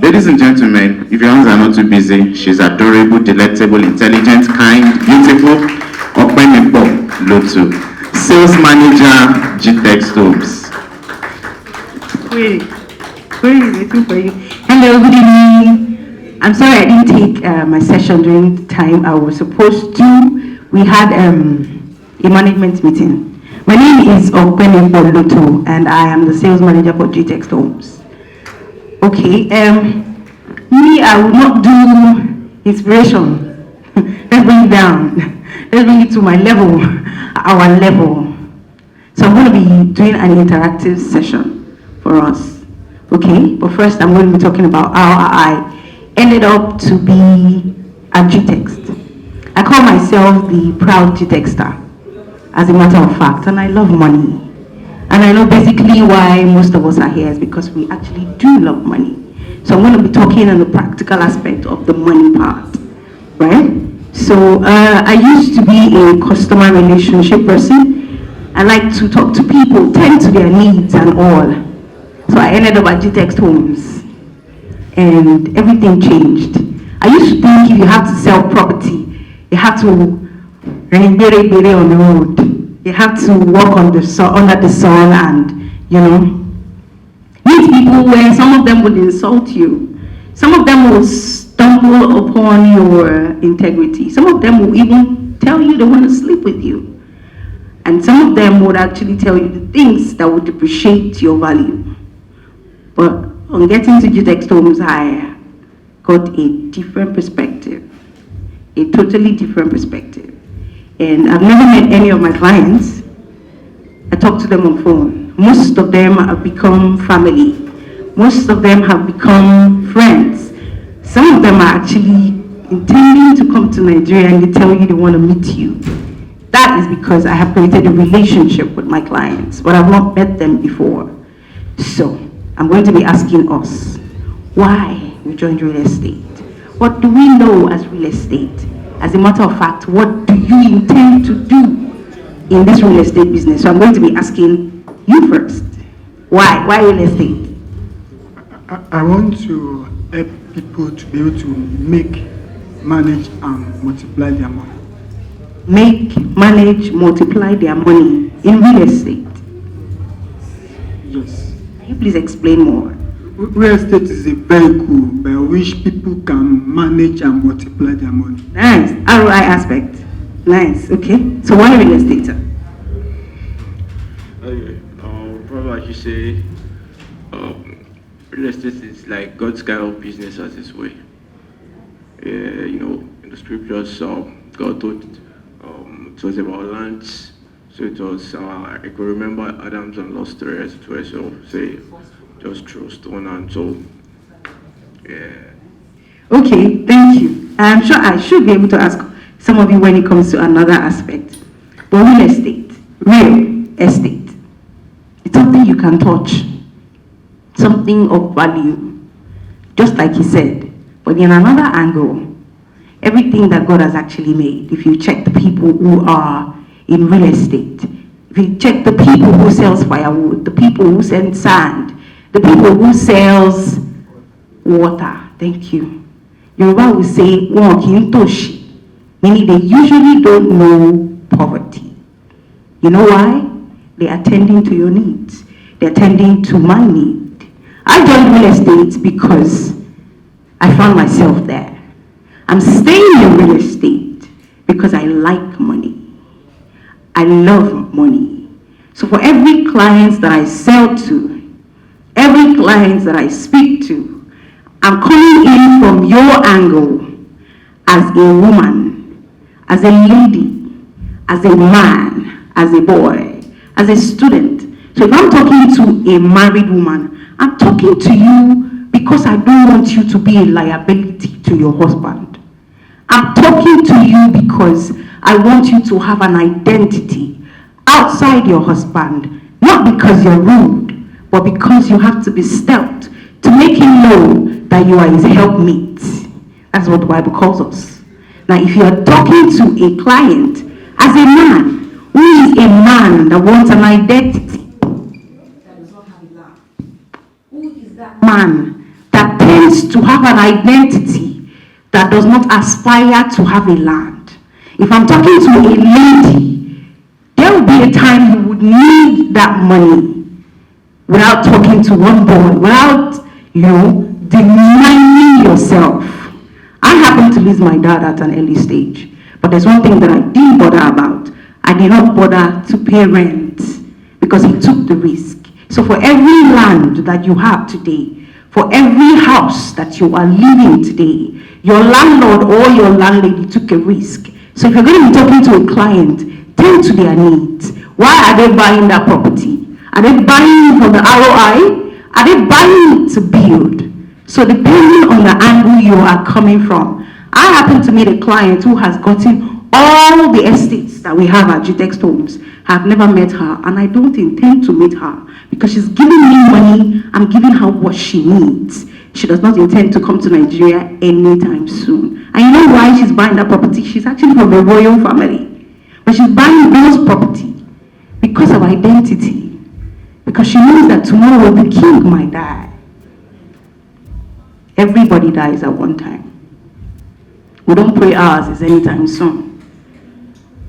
Ladies and gentlemen, if your hands are not too busy, she's adorable, delectable, intelligent, kind, beautiful, Opemipo Loto, sales manager, GTEX Homes. Wait, waiting for you. Hello, good evening. I'm sorry I didn't take my session during the time I was supposed to. We had a management meeting. My name is Opemipo Loto, and I am the sales manager for GTEX Homes. Okay, me, I will not do inspiration. Let's bring it down. Let's bring it to my level, our level. So I'm going to be doing an interactive session for us. Okay, but first I'm going to be talking about how I ended up to be a GTEX. I call myself the proud GTEXter, as a matter of fact, and I love money. And I know basically why most of us are here is because we actually do love money. So I'm going to be talking on the practical aspect of the money part, right? So I used to be a customer relationship person. I like to talk to people, tend to their needs and all. So I ended up at GTEX Homes, and everything changed. I used to think if you have to sell property, you have to run bere on the road. You have to walk on the sun, under the sun, and meet people where some of them would insult you. Some of them will stumble upon your integrity. Some of them will even tell you they want to sleep with you. And some of them would actually tell you the things that would depreciate your value. But on getting to GTEX Homes, I got a different perspective, a totally different perspective. And I've never met any of my clients. I talk to them on phone. Most of them have become family. Most of them have become friends. Some of them are actually intending to come to Nigeria and they tell you they want to meet you. That is because I have created a relationship with my clients, but I've not met them before. So I'm going to be asking us why we joined real estate. What do we know as real estate? As a matter of fact, what do you intend to do in this real estate business? So I'm going to be asking you first. Why? Why real estate? I want to help people to be able to make, manage, and multiply their money. Make, manage, multiply their money in real estate. Yes. Can you please explain more? Real estate is a vehicle by which people can manage and multiply their money. Nice. ROI aspect. Nice. Okay. So why real estate? Okay. Probably I should say, real estate is like God's kind of business as His way. In the scriptures, God told it was about lands. So it was, I could remember Adam's and lost the rest. It was say, just throw stone and so, yeah. Okay, thank you. I'm sure I should be able to ask some of you when it comes to another aspect. But real estate, it's something you can touch, something of value, just like he said. But in another angle, everything that God has actually made, if you check the people who are in real estate, if you check the people who sells firewood, the people who sell sand, the people who sells water, thank you. Yoruba will say, toshi, meaning they usually don't know poverty. You know why? They are tending to your needs. They are tending to my need. I joined real estate because I found myself there. I'm staying in real estate because I like money. I love money. So for every client that I sell to, every client that I speak to, I'm coming in from your angle as a woman, as a lady, as a man, as a boy, as a student. So if I'm talking to a married woman, I'm talking to you because I don't want you to be a liability to your husband. I'm talking to you because I want you to have an identity outside your husband, not because you're rude, but because you have to be stealth to make him know that you are his helpmate. That's what the Bible calls us. Now, if you are talking to a client as a man, who is a man that wants an identity, that does not have a laugh, who is that man that tends want to have an identity that does not aspire to have a land. If I'm talking to a lady, there will be a time you would need that money without talking to one boy, without, denying yourself. I happened to lose my dad at an early stage, but there's one thing that I didn't bother about. I did not bother to pay rent because he took the risk. So for every land that you have today, for every house that you are living today, your landlord or your landlady took a risk. So if you're going to be talking to a client, tend to their needs. Why are they buying that property? Are they buying for the ROI? Are they buying it to build? So depending on the angle you are coming from, I happen to meet a client who has gotten all the estates that we have at GTEX Homes. I've never met her, and I don't intend to meet her because she's giving me money. I'm giving her what she needs. She does not intend to come to Nigeria anytime soon. And you know why she's buying that property? She's actually from a royal family. But she's buying those property because of identity. Because she knows that tomorrow the king might die. Everybody dies at one time. We don't pray ours is anytime soon.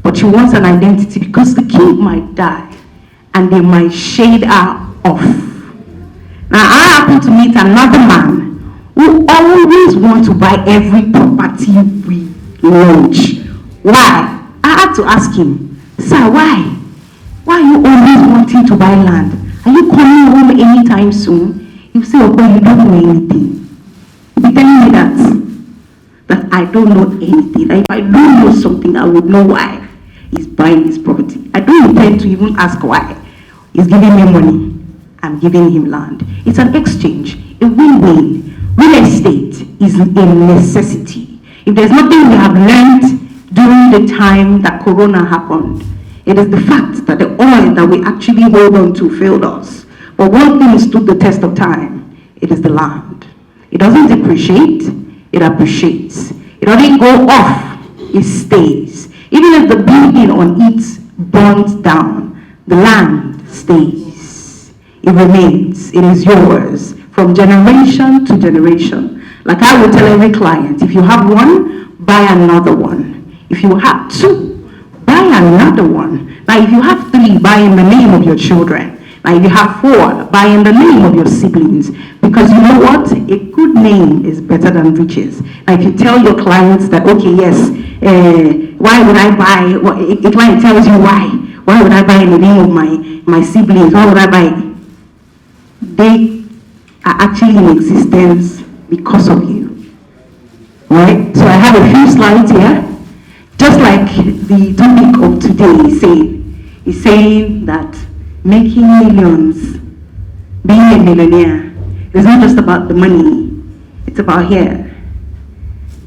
But she wants an identity because the king might die and they might shade her off. Now I happen to meet another man who always wants to buy every property we launch. Why? I had to ask him, sir, why? Why are you always wanting to buy land? Are you coming home anytime soon? You say, oh boy, you don't know anything. You'll be telling me that I don't know anything. That if I don't know something, I would know why he's buying this property. I don't intend to even ask why. He's giving me money. I'm giving him land. It's an exchange, a win-win. Real estate is a necessity. If there's nothing we have learned during the time that Corona happened, it is the fact that the oil that we actually hold on to failed us. But one thing stood the test of time. It is the land. It doesn't depreciate, it appreciates. It doesn't go off, it stays. Even if the building on it burns down, the land stays. It remains. It is yours from generation to generation. Like I will tell every client, if you have one, buy another one. If you have two, buy another one. Now if you have three, buy in the name of your children. Now if you have four, buy in the name of your siblings. Because you know what? A good name is better than riches. Now if you tell your clients that, okay, yes, why would I buy, a client tells you why would I buy in the name of my siblings, why would I buy? They are actually in existence because of you, right? So I have a few slides here, just like the topic of today is saying that making millions, being a millionaire, is not just about the money, it's about here.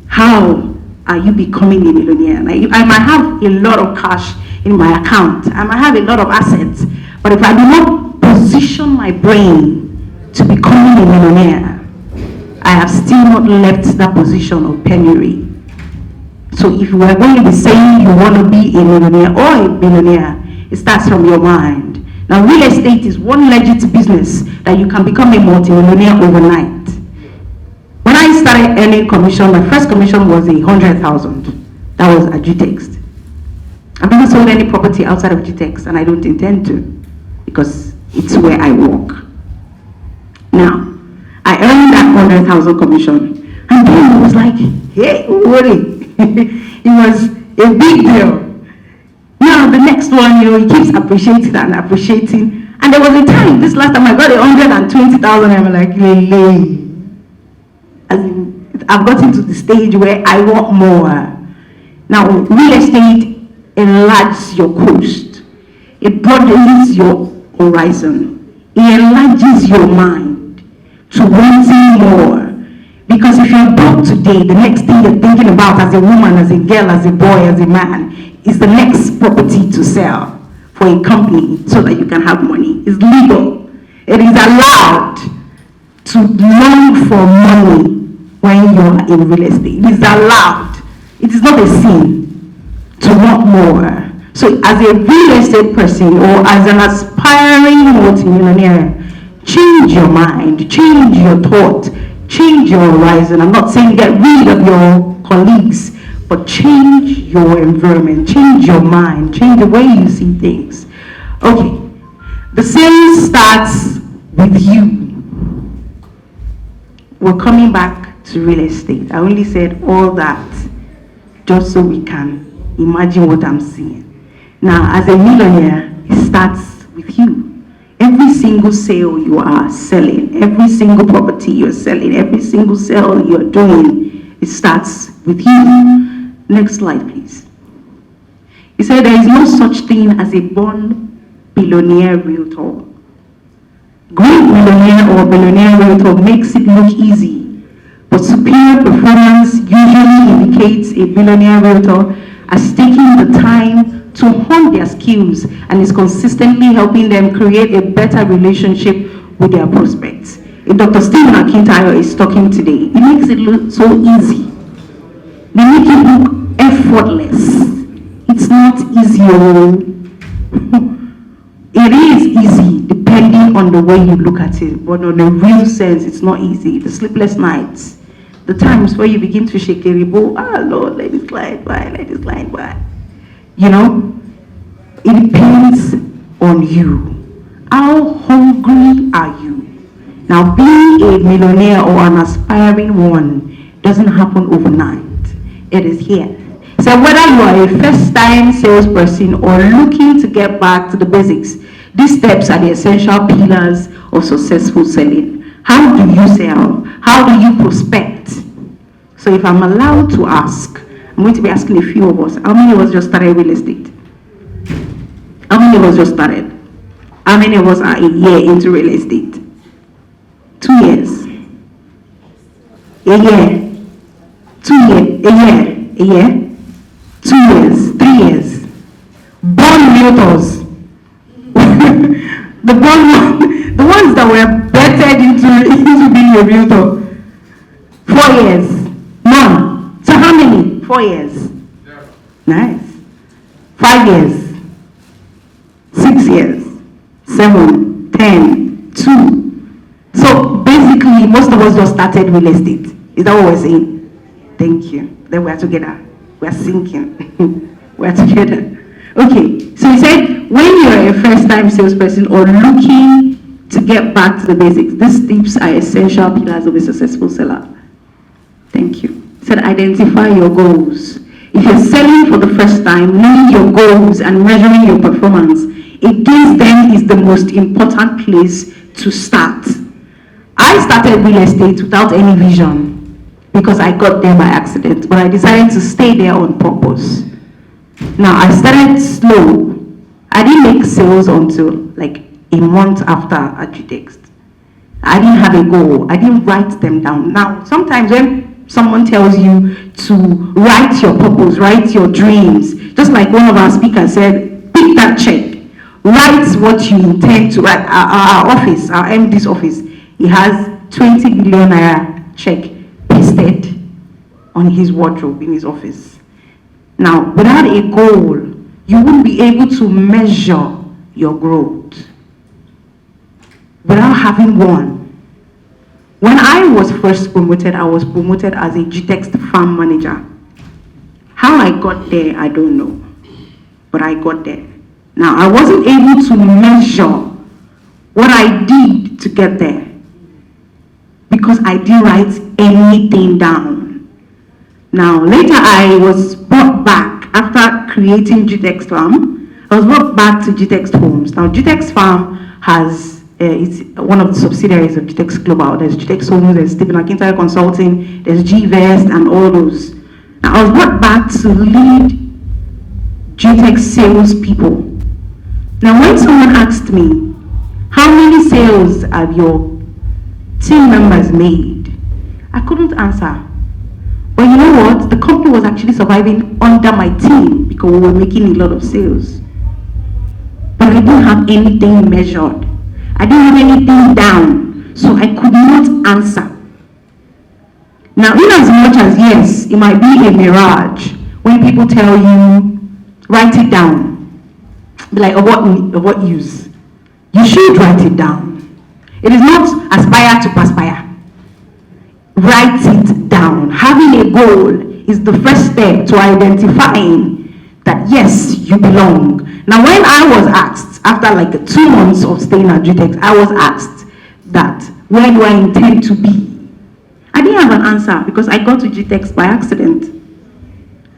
How are you becoming a millionaire? Like, I might have a lot of cash in my account, I might have a lot of assets, but if I do not position my brain to becoming a millionaire, I have still not left that position of penury. So if you are going to be saying you want to be a millionaire or a billionaire, it starts from your mind. Now real estate is one legit business that you can become a multi-millionaire overnight. When I started earning commission, my first commission was 100,000. That was at GTEX. I've never sold any property outside of GTEX, and I don't intend to, because it's where I work. Now, I earned that 100,000 commission, and then it was like, hey, worry. It was a big deal. Now the next one, it keeps appreciating and appreciating. And there was a time, this last time I got 120,000, I'm like, lay. As in, I've gotten to the stage where I want more. Now, real estate enlarges your coast. It broadens your horizon. It enlarges your mind to wanting more. Because if you're broke today, the next thing you're thinking about as a woman, as a girl, as a boy, as a man, is the next property to sell for a company so that you can have money. It's legal. It is allowed to long for money when you are in real estate. It is allowed. It is not a sin to want more. So as a real estate person or as an aspiring multimillionaire, change your mind, change your thought, Change your horizon. I'm not saying get rid of your colleagues, but change your environment, change your mind, change the way you see things. Okay, the sales starts with you. We're coming back to real estate. I only said all that just so we can imagine what I'm seeing. Now, as a millionaire, it starts with you. Every single sale you are selling, every single property you're selling, every single sale you're doing, it starts with you. Next slide, please. He said there is no such thing as a born billionaire realtor. Great millionaire or billionaire realtor makes it look easy, but superior performance usually indicates a billionaire realtor as taking the time to hone their skills and is consistently helping them create a better relationship with their prospects. If Dr. Stephen Akintayo is talking today, it makes it look so easy. They make it look effortless. It's not easy. It is easy depending on the way you look at it, but on a real sense, it's not easy. The sleepless nights, the times where you begin to shake a ribbo, Lord, let this glide by, let this glide by. You know, it depends on you. How hungry are you? Now, being a millionaire or an aspiring one doesn't happen overnight. It is here. So whether you are a first-time salesperson or looking to get back to the basics, these steps are the essential pillars of successful selling. How do you sell? How do you prospect? So if I'm allowed to ask, I'm going to be asking a few of us. How many of us just started real estate? How many of us just started? How many of us are a year into real estate? 2 years. A year. 2 years. A year. A year. 2 years. 3 years. Born realtors. The ones that were bettered into being a realtor. 4 years. None. So how many? 4 years. Nice. 5 years. 6 years. 7, 10, 2. So basically, most of us just started real estate. Is that what we're saying? Thank you. Then we are together. We are sinking. We are together. Okay. So he said, when you're a first-time salesperson or looking to get back to the basics, these tips are essential pillars of a successful seller. Thank you. He said, identify your goals. If you're selling for the first time, knowing your goals and measuring your performance against them is the most important place to start. I started real estate without any vision because I got there by accident, but I decided to stay there on purpose. Now, I started slow. I didn't make sales until like a month after Agitext. I didn't have a goal. I didn't write them down. Now, sometimes when someone tells you to write your purpose, write your dreams, just like one of our speakers said, pick that check. Write what you intend to write. Our office, our MD's office, he has 20 billion naira check pasted on his wardrobe in his office. Now, without a goal, you won't be able to measure your growth. Without having one. When I was first promoted, I was promoted as a GTExt farm manager. How I got there, I don't know. But I got there. Now, I wasn't able to measure what I did to get there because I didn't write anything down. Now, later I was brought back after creating GTExt Farm. I was brought back to GTExt Homes. Now, GTExt Farm has, it's one of the subsidiaries of GTExt Global. There's GTExt Homes, there's Stephen Akintayo Consulting, there's GVest and all those. Now, I was brought back to lead GTExt sales people. Now, when someone asked me, how many sales have your team members made? I couldn't answer. But you know what? The company was actually surviving under my team because we were making a lot of sales. But I didn't have anything measured. I didn't have anything down. So I could not answer. Now, in as much as, yes, it might be a mirage when people tell you, write it down. Be like, of what use? You should write it down. It is not aspire to perspire. write it down. Having a goal is the first step to identifying that yes, you belong. Now, when I was asked, after like 2 months of staying at GTEx, I was asked that where do I intend to be? I didn't have an answer because I got to GTEx by accident.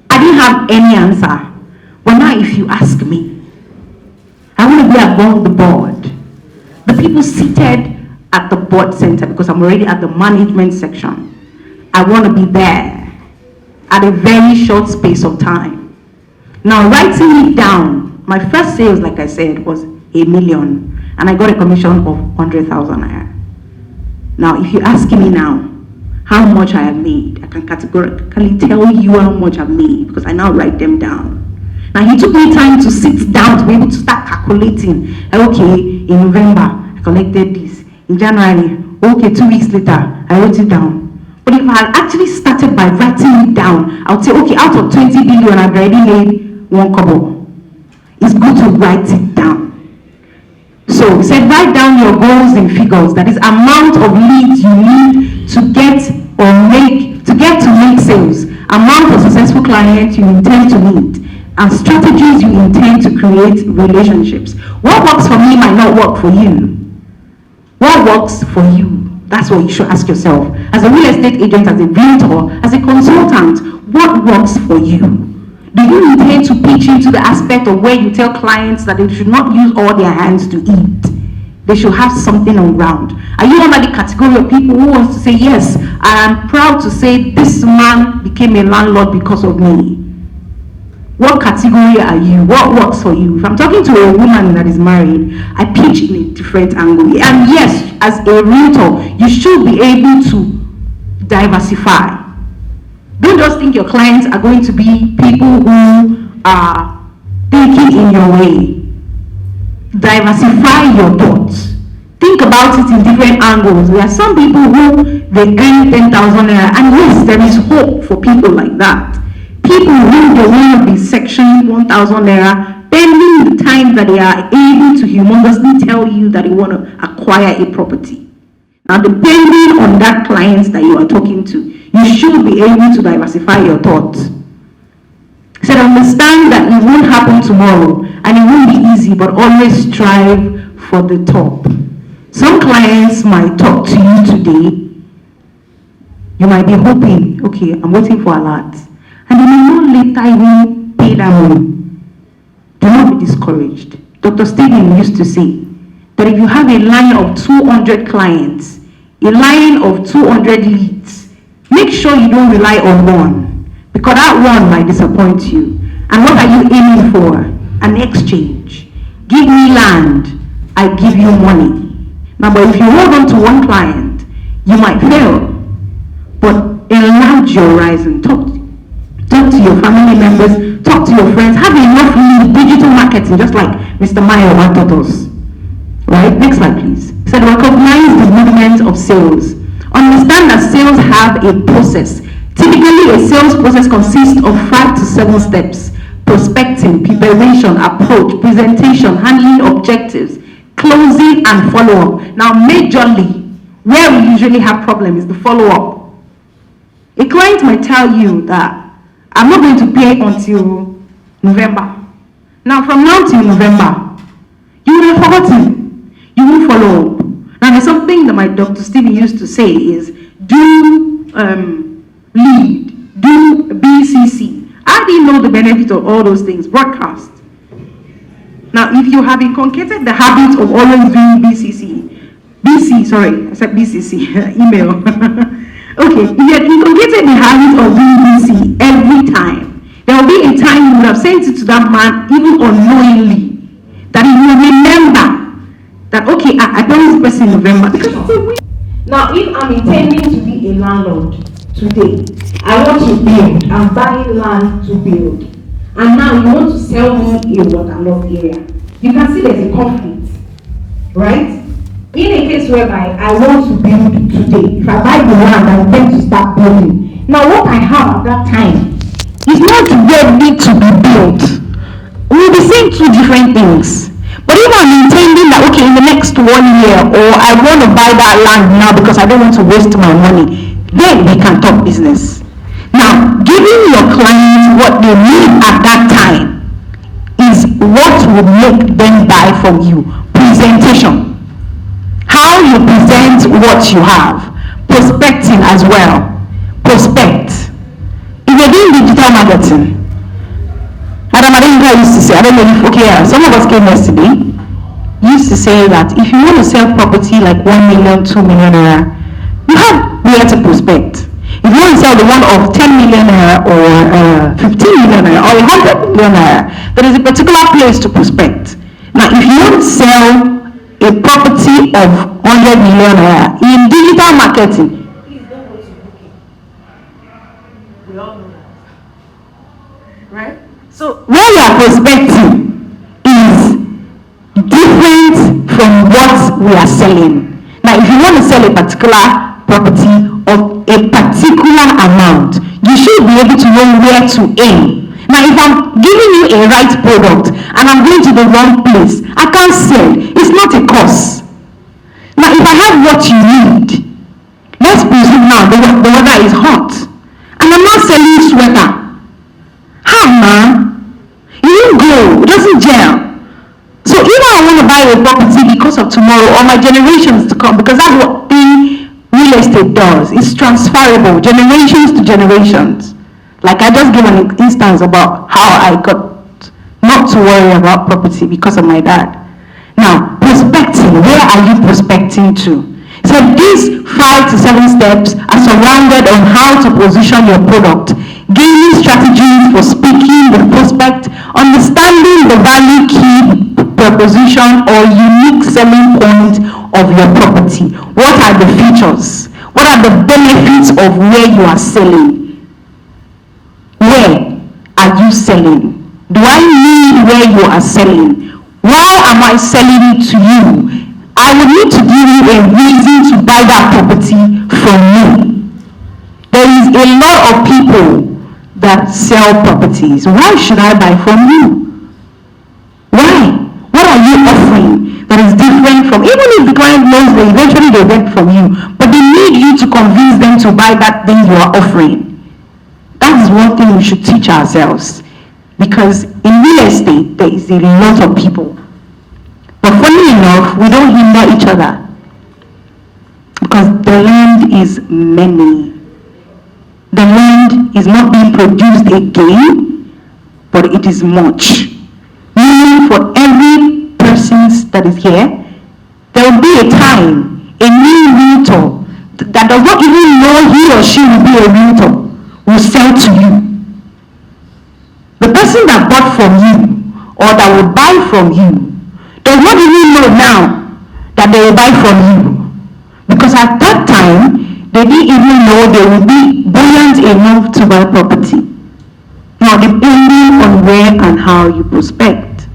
I didn't have any answer. But now if you ask me, I want to be above the board. The people seated at the board center, because I'm already at the management section, I want to be there at a very short space of time. Now, writing it down, my first sales, like I said, was 1 million, and I got a commission of 100,000 naira. Now, if you ask me now how much I have made, I can categorically tell you how much I've made because I now write them down. Now, he took me time to sit down to be able to start calculating. Okay, in November, I collected this. In January, okay, 2 weeks later, I wrote it down. But if I had actually started by writing it down, I would say, okay, out of 20 billion, I've already made 1 kobo. It's good to write it down. So we said, write down your goals in figures. That is amount of leads you need to get to make sales, amount of successful clients you intend to meet, and strategies you intend to create relationships. What works for me might not work for you. What works for you? That's what you should ask yourself. As a real estate agent, as a realtor, as a consultant, what works for you? Do you intend to pitch into the aspect of where you tell clients that they should not use all their hands to eat? They should have something on ground. Are you under the category of people who wants to say, yes, I am proud to say this man became a landlord because of me? What category are you? What works for you? If I'm talking to a woman that is married, I pitch in a different angle. And yes, as a realtor, you should be able to diversify. Don't just think your clients are going to be people who are thinking in your way. Diversify your thoughts. Think about it in different angles. There are some people who they earn 10,000 naira, and yes, there is hope for people like that. People who they want to be section 1,000 naira, pending the time that they are able to humongously tell you that they want to acquire a property. Now, depending on that client that you are talking to, you should be able to diversify your thoughts. So understand that it won't happen tomorrow and it won't be easy, but always strive for the top. Some clients might talk to you today. You might be hoping, okay, I'm waiting for alert. And they may not later even pay that money. Do not be discouraged. Dr. Stephen used to say that if you have a line of 200 clients, a line of 200 leads, make sure you don't rely on one, because that one might disappoint you. And what are you aiming for? An exchange. Give me land, I give you money. Now, but if you hold on to one client, you might fail. But enlarge your horizon. Talk to your family members, talk to your friends, have enough lead, digital marketing, just like Mr. Mayo taught us. Right? Next slide, please. He said, recognize the movement of sales. Understand that sales have a process. Typically, a sales process consists of 5 to 7 steps: prospecting, preparation, approach, presentation, handling objectives, closing, and follow-up. Now, majorly, where we usually have problems is the follow-up. A client might tell you that I'm not going to pay until November. Now, from now till November, you would have forgotten. You won't follow up. Now, there's something that my Dr. Stephen used to say is, do lead, do BCC. I didn't know the benefit of all those things, broadcast. Now, if you have inculcated the habit of always doing email. Okay, if you have inculcated the habit of doing BC every time, there will be a time you would have sent it to that man, even unknowingly, that he will remember that, okay, I promised this person in November. Now, if I'm intending to be a landlord today, I want to build, I'm buying land to build, and now you want to sell me a waterlogged area, you can see there's a conflict, right? In a case whereby I want to build today, if I buy the land, I intend to start building. Now, what I have at that time is not ready to be built. We'll be saying two different things. But if I'm intending that, okay, in the next 1 year, or I want to buy that land now because I don't want to waste my money, Then we can talk business. Now, giving your clients what they need at that time is what will make them buy from you. Presentation. How you present what you have. Prospecting as well. Prospect. If you're doing digital marketing, Madam Adinka used to say, I don't know if, okay, some of us came yesterday, used to say that if you want to sell property like 1 million, 2 million naira, you have where to prospect. If you want to sell the one of 10 million naira or 15 million naira or 100 million naira, there is a particular place to prospect. Now, if you want to sell a property of 100 million naira in digital marketing, please don't go to booking. We all know that. Right? So where you are prospecting is different from what we are selling. Now, if you want to sell a particular property of a particular amount, you should be able to know where to aim. Now, if I'm giving you a right product and I'm going to the wrong place, I can't sell. It's not a course. Now, if I have what you need, let's presume now the weather is hot and I'm not selling sweater. How, man? You didn't go. It doesn't gel. So either I want to buy a property because of tomorrow or my generations to come, because that's what being real estate does. It's transferable, generations to generations. Like I just gave an instance about how I got not to worry about property because of my dad. Now, prospecting, where are you prospecting to? So these 5 to 7 steps are surrounded on how to position your product, gaining strategies for speaking with prospect, understanding the value key proposition or unique selling point of your property. What are the features? What are the benefits of where you are selling? Where are you selling? Do I need where you are selling? Why am I selling it to you? I would need to give you a reason to buy that property from me. There is a lot of people that sell properties. Why should I buy from you? Why? What are you offering that is different from, even if the client knows that eventually they rent from you, but they need you to convince them to buy that thing you are offering. That is one thing we should teach ourselves, because in real estate there is a lot of people, but funny enough we don't hinder each other because the land is many. The land is not being produced again, but it is much. Meaning for every person that is here, there will be a time, a new realtor that does not even know he or she will be a realtor will sell to you. The person that bought from you or that will buy from you does not even know now that they will buy from you, because at that time they didn't even know they will be buoyant enough to buy property. Now, depending on where and how you prospect.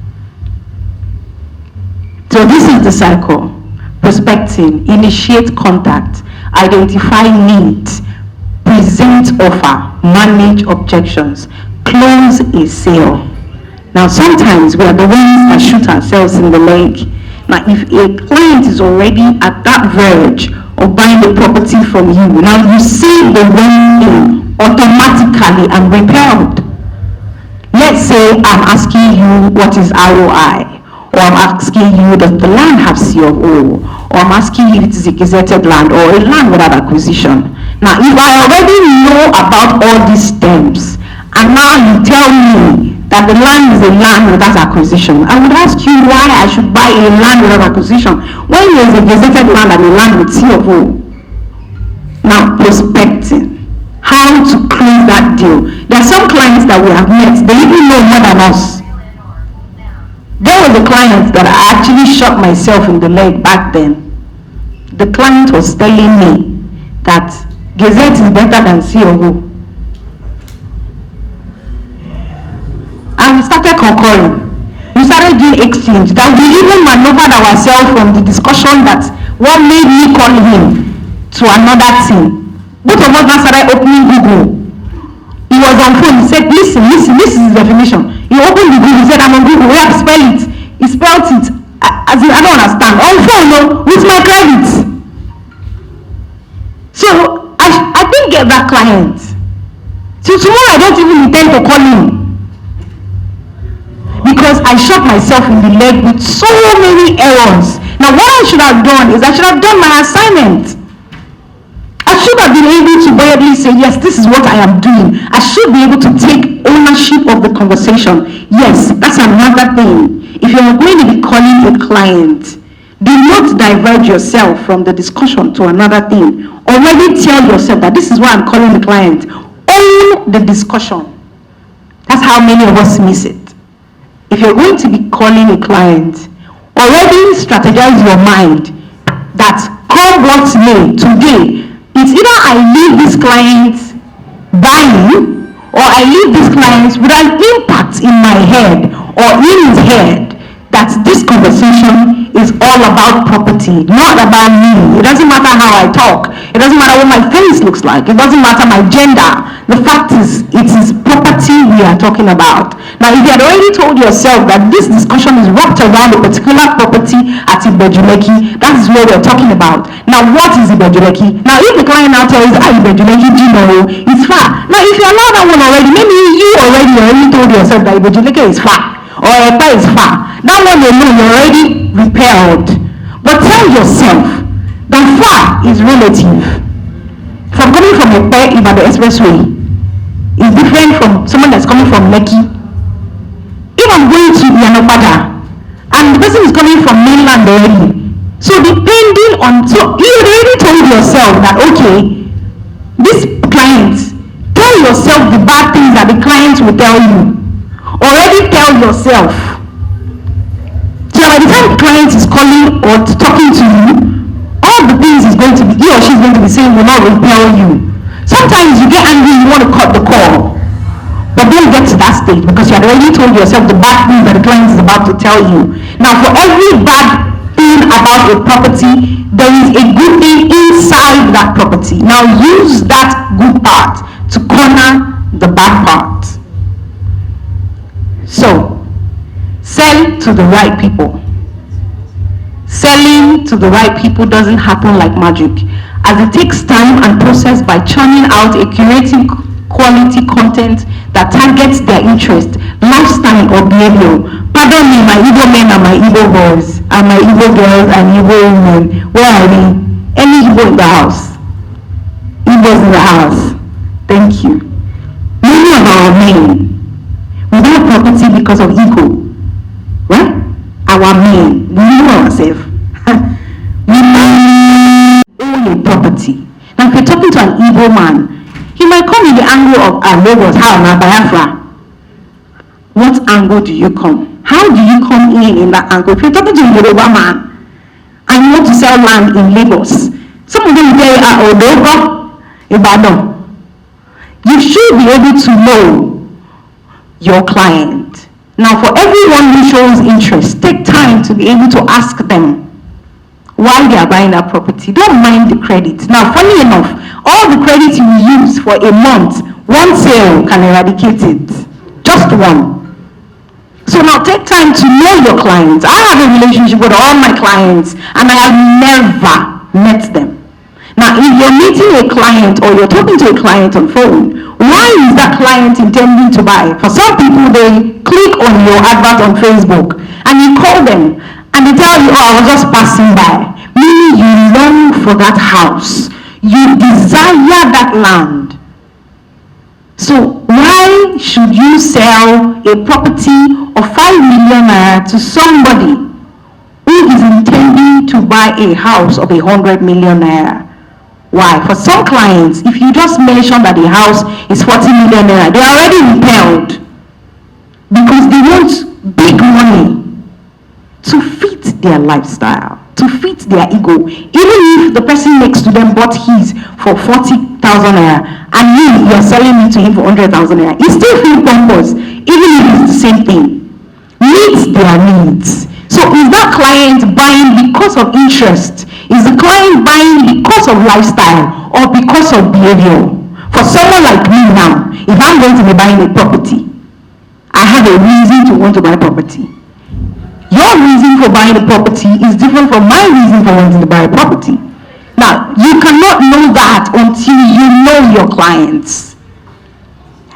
So this is the cycle. Prospecting, initiate contact, identify needs, present offer, manage objections, close a sale. Now, sometimes we are the ones that shoot ourselves in the leg. Now, if a client is already at that verge of buying the property from you, now you see the wrong thing, automatically I'm repelled. Let's say I'm asking you what is ROI, or I'm asking you does the land have CFO, or I'm asking you if it is a gazetted land or a land without acquisition. Now, if I already know about all these terms, and now you tell me that the land is a land without acquisition, I would ask you why I should buy a land without acquisition when there is a gazetted land and a land with CFO. Now, prospecting, how to close that deal. There are some clients that we have met, they even know more than us. There was a client that I actually shot myself in the leg back then. The client was telling me that Gazette is better than CFO. And we started concurring. We started doing exchange. That we even maneuvered ourselves from the discussion that what made me call him to another thing. Both of us now started opening Google. He was on phone. He said, listen, this is his definition. He opened the Google. He said, I'm on Google. Where to spell it? He spelled it. As in, I don't understand. On phone, no, with my credit. So I client. Till tomorrow I don't even intend to call him. Because I shot myself in the leg with so many errors. Now what I should have done is I should have done my assignment. I should have been able to boldly say, yes, this is what I am doing. I should be able to take ownership of the conversation. Yes, that's another thing. If you are going to be calling a client, do not diverge yourself from the discussion to another thing. Already tell yourself that this is why I'm calling the client. Own the discussion. That's how many of us miss it. If you're going to be calling a client, already strategize your mind that come what may today, it's either I leave this client buying or I leave this client with an impact in my head or in his head that this conversation is all about property, not about me. It doesn't matter how I talk. It doesn't matter what my face looks like. It doesn't matter my gender. The fact is, it is property we are talking about. Now, if you had already told yourself that this discussion is wrapped around a particular property at Ibejuleki, that is what we're talking about. Now, what is Ibejuleki? Now, if the client now tells you, Ibejuleki, do you know, it's far. Now, if you allow that one already, maybe you already told yourself that Ibejuleki is far, or Epa is far. That one you know, you're already repelled. But tell yourself that far is relative. From coming from Epa by the expressway is different from someone that's coming from Lekki. If I'm going to Yanopada and the person is coming from mainland already, so depending on, so you already told yourself that okay, this client, tell yourself the bad things that the client will tell you. Already tell yourself. So by the time the client is calling or talking to you, all the things is going to be, he or she is going to be saying will not repel you. Sometimes you get angry, you want to cut the call. But don't get to that stage because you had already told yourself the bad things that the client is about to tell you. Now for every bad thing about a property, there is a good thing inside that property. Now use that good part to corner the bad part. So, sell to the right people. Selling to the right people doesn't happen like magic, as it takes time and process by churning out a curated quality content that targets their interest, lifestyle, or behavior. Pardon me, my Igbo men and my Igbo boys, and my Igbo girls and Igbo women. Where are they? Any Igbo in the house? Igbos in the house. Thank you. Many of our men, we buy property because of ego, right? Our men, we know ourselves. We own a property. Now, if you're talking to an Igbo man, he might come in the angle of Lagos, how na Biafra. What angle do you come? How do you come in that angle? If you're talking to a Yoruba man and you want to sell land in Lagos, some of them will tell you, Odogo, Ibadan. You should be able to know your client. Now for everyone who shows interest, take time to be able to ask them why they are buying that property. Don't mind the credit. Now funny enough, all the credit you use for a month, one sale can eradicate it. Just one. So now take time to know your clients. I have a relationship with all my clients and I have never met them. Now if you're meeting a client or you're talking to a client on phone, why is that client intending to buy? For some people, they click on your advert on Facebook and you call them and they tell you, oh, I was just passing by. Meaning you long for that house. You desire that land. So why should you sell a property of 5 million naira to somebody who is intending to buy a house of 100 million naira? Why? For some clients, if you just mention that the house is 40 million naira, they are already repelled because they want big money to fit their lifestyle, to fit their ego. Even if the person next to them bought his for 40,000 naira and you're selling it to him for 100,000 naira, it still feels purpose, even if it's the same thing. Meet their needs. So is that client buying because of interest? Is the client buying because of lifestyle or because of behavior? For someone like me now, if I'm going to be buying a property, I have a reason to want to buy property. Your reason for buying a property is different from my reason for wanting to buy a property. Now, you cannot know that until you know your clients.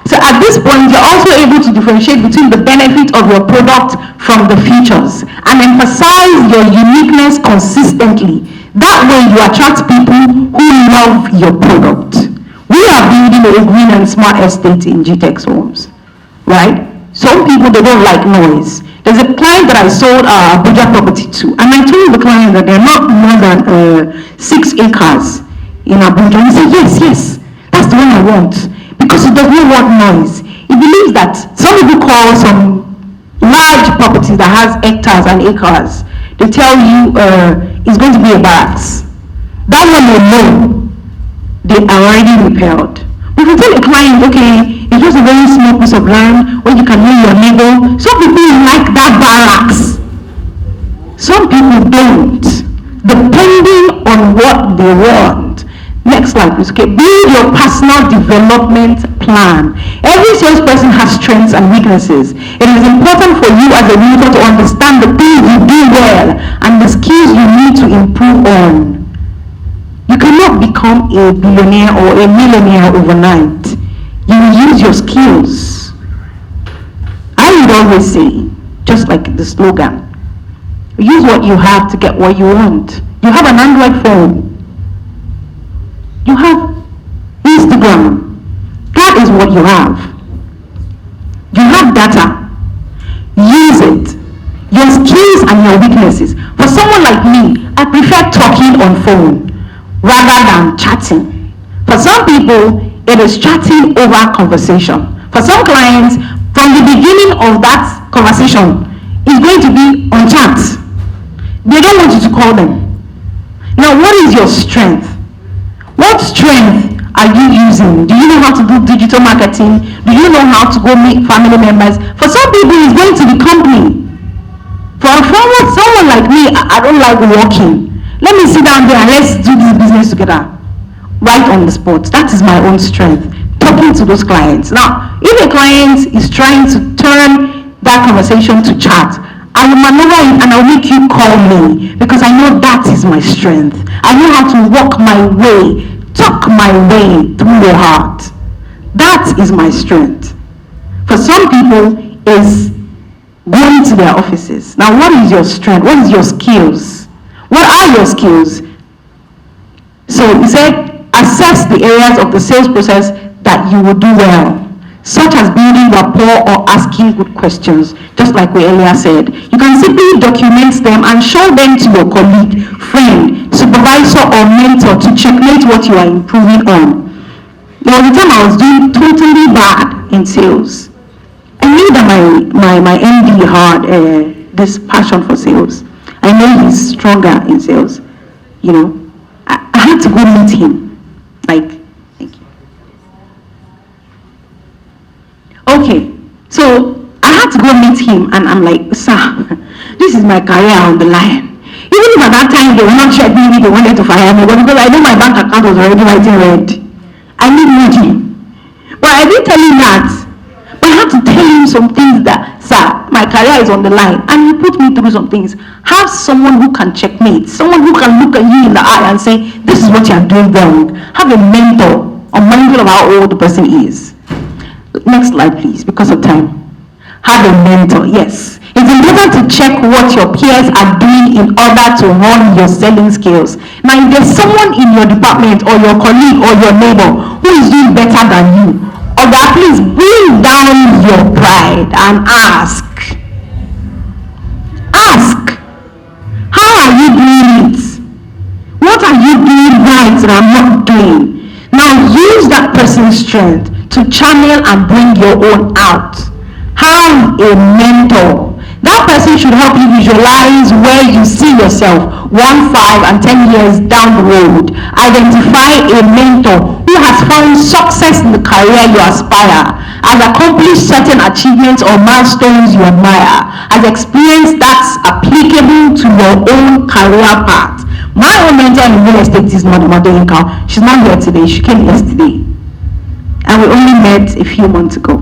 So at this point, you're also able to differentiate between the benefit of your product from the features and emphasize your uniqueness consistently. That way you attract people who love your product. We are building a green and smart estate in GTEX homes, right? Some people, they don't like noise. There's a client that I sold our Abuja property to, and I told the client that they're not more than 6 acres in Abuja. He said, yes, that's the one I want. Because he does not want noise. He believes that some people call some large properties that has hectares and acres, they tell you it's going to be a barracks. That one they know, they are already repelled. But if you tell a client, okay, it's just a very small piece of land where you can know your neighbor, some people like that barracks. Some people don't, depending on what they want. Next slide, please. Okay, build your personal development plan. Every salesperson has strengths and weaknesses. It is important for you as a realtor to understand the things you do well and the skills you need to improve on. You cannot become a billionaire or a millionaire overnight. You will use your skills. I would always say, just like the slogan, use what you have to get what you want. You have an Android phone. You have Instagram. That is what you have. You have data. Use it. Your skills and your weaknesses. For someone like me, I prefer talking on phone rather than chatting. For some people, it is chatting over conversation. For some clients, from the beginning of that conversation, it's going to be on chat. They don't want you to call them. Now, what is your strength? What strength are you using? Do you know how to do digital marketing? Do you know how to go meet family members? For some people, it's going to be company. For someone like me, I don't like walking. Let me sit down there and let's do this business together. Right on the spot. That is my own strength. Talking to those clients. Now, if a client is trying to turn that conversation to chat, I will maneuver it and I'll make you call me because I know that is my strength. I know how to walk my way, talk my way through your heart. That is my strength. For some people, is going to their offices. Now, what is your strength? What is your skills? What are your skills? So he said, assess the areas of the sales process that you will do well, such as building rapport or asking good questions, just like we earlier said. You can simply document them and show them to your colleague, friend, supervisor, or mentor to checkmate what you are improving on. There was a time I was doing totally bad in sales. I knew that my MD had this passion for sales. I know he's stronger in sales. You know, I had to go meet him. Like, thank you. Okay, so I had to go meet him, and I'm like, sir, this is my career on the line. Even if at that time they were not check me, they wanted to fire me, but because I know my bank account was already writing red, I need money. But I didn't tell him that. But I had to tell him some things that, sir, my career is on the line, and he put me through some things. Have someone who can checkmate, someone who can look at you in the eye and say, this is what you are doing wrong. Have a mentor, unmindful of how old the person is. Next slide, please, because of time. Have a mentor, yes. It's important to check what your peers are doing in order to hone your selling skills. Now, if there's someone in your department or your colleague or your neighbor who is doing better than you, or that, please bring down your pride and ask. Ask. How are you doing it? What are you doing right that I'm not doing? Now use that person's strength to channel and bring your own out. Have a mentor. That person should help you visualize where you see yourself 1, 5, and 10 years down the road. Identify a mentor who has found success in the career you aspire, has accomplished certain achievements or milestones you admire, has experienced that's applicable to your own career path. My own mentor in real estate is Madam Adoyinka. She's not here today. She came yesterday. And we only met a few months ago.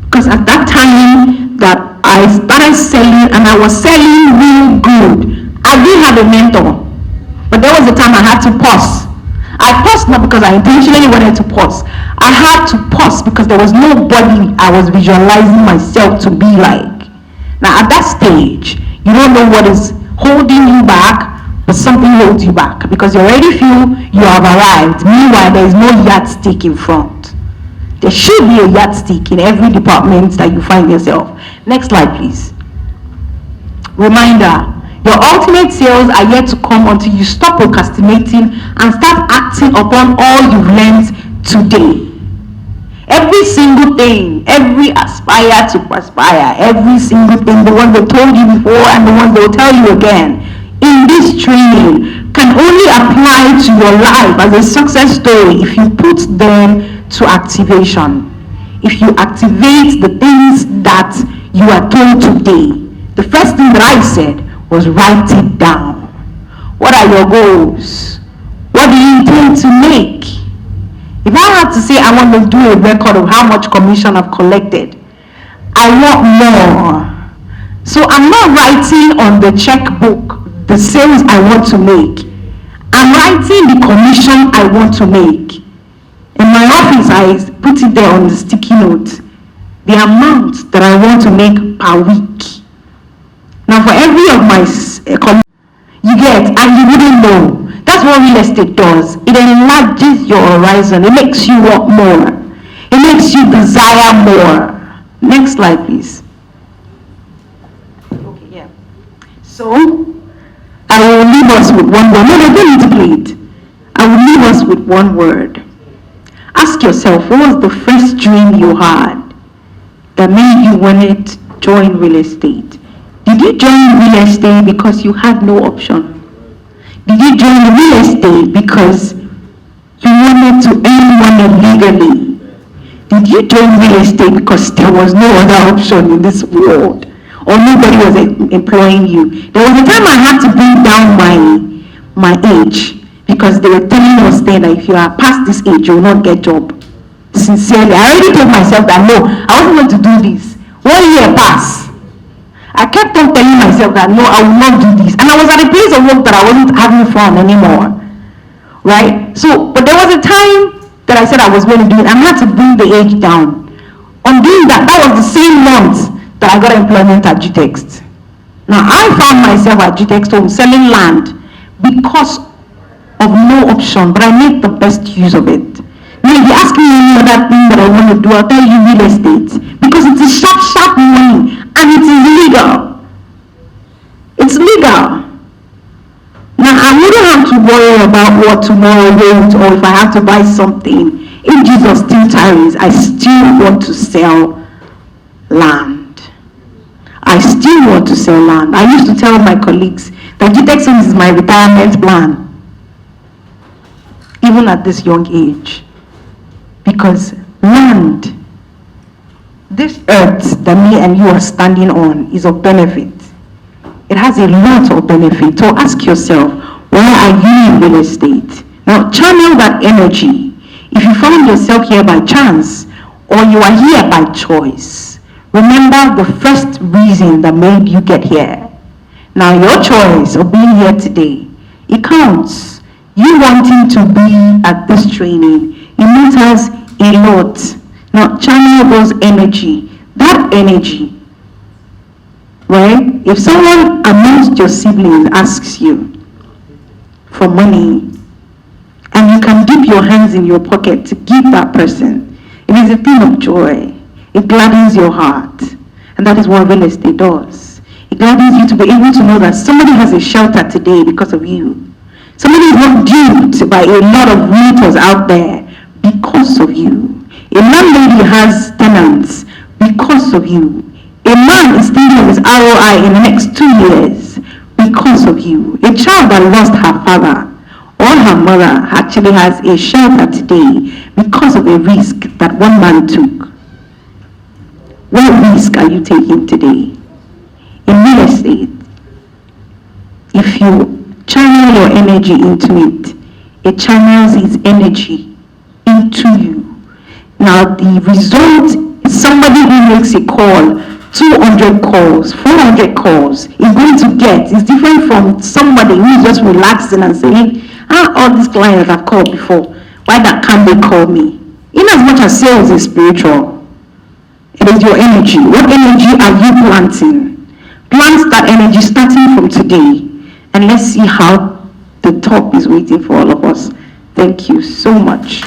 Because at that time that I started selling, and I was selling real good, I didn't have a mentor. But But there was a time I had to pause. I paused not because I intentionally wanted to pause. I had to pause because there was nobody I was visualizing myself to be like. Now at that stage, you don't know what is holding you back, but something holds you back because you already feel you have arrived. Meanwhile, there is no yardstick in front. There should be a yardstick in every department that you find yourself. Next slide, please. Reminder, your ultimate sales are yet to come until you stop procrastinating and start acting upon all you've learned today. Every single thing, every aspire to perspire, every single thing, the ones they told you before and the ones they will tell you again, in this training can only apply to your life as a success story if you put them to activation. If you activate the things that you are told today. The first thing that I said was write it down. What are your goals? What do you intend to make? If I had to say I want to do a record of how much commission I've collected, I want more. So I'm not writing on the checkbook the sales I want to make. I'm writing the commission I want to make. In my office, I put it there on the sticky note, the amount that I want to make per week. Now for every of my you get, and you wouldn't know. That's what real estate does. It enlarges your horizon. It makes you want more. It makes you desire more. Next slide, please. Okay, yeah. So, I will leave us with one word. No, don't need to play it. I will leave us with one word. Ask yourself, what was the first dream you had that made you want to join real estate? Did you join real estate because you had no option? Did you join real estate because you wanted to earn money legally? Did you join real estate because there was no other option in this world? Or nobody was employing you? There was a time I had to bring down my age because they were telling us then that if you are past this age, you will not get a job. Sincerely, I already told myself that no, I wasn't going to do this. 1 year passed. I kept on telling myself that no, I will not do this. And I was at a place of work that I wasn't having fun anymore. Right? So, but there was a time that I said I was going to do it. I had to bring the age down. On doing that, that was the same month that I got employment at GTExt. Now, I found myself at GTExt home selling land because of no option, but I made the best use of it. Now, if you ask me any other thing that I want to do, I'll tell you real estate. Because it's a sharp money. And it is legal. It's legal. Now, I wouldn't have to worry about what tomorrow holds or if I have to buy something. If Jesus still tarries, I still want to sell land. I still want to sell land. I used to tell my colleagues that GTExt is my retirement plan, even at this young age. Because land, this earth that me and you are standing on is of benefit. It has a lot of benefit. So ask yourself, why are you in real estate? Now channel that energy. If you found yourself here by chance or you are here by choice, remember the first reason that made you get here. Now your choice of being here today, it counts. You wanting to be at this training, it matters a lot. Now channel those energy, that energy, right? If someone amongst your siblings asks you for money and you can dip your hands in your pocket to give that person, it is a thing of joy. It gladdens your heart. And that is what real estate does. It gladdens you to be able to know that somebody has a shelter today because of you. Somebody is not duped by a lot of realtors out there because of you. A landlady has tenants because of you. A man is thinking of his ROI in the next 2 years because of you. A child that lost her father or her mother actually has a shelter today because of a risk that one man took. What risk are you taking today? In real estate, if you channel your energy into it, it channels its energy into you. Now the result is somebody who makes a call 200 calls, 400 calls is going to get is different from somebody who is just relaxing and saying, all these clients I've called before, why can't they call me? In as much as sales is spiritual, it is your energy. What energy are you planting? Plant that energy starting from today, and let's see how the top is waiting for all of us. Thank you so much.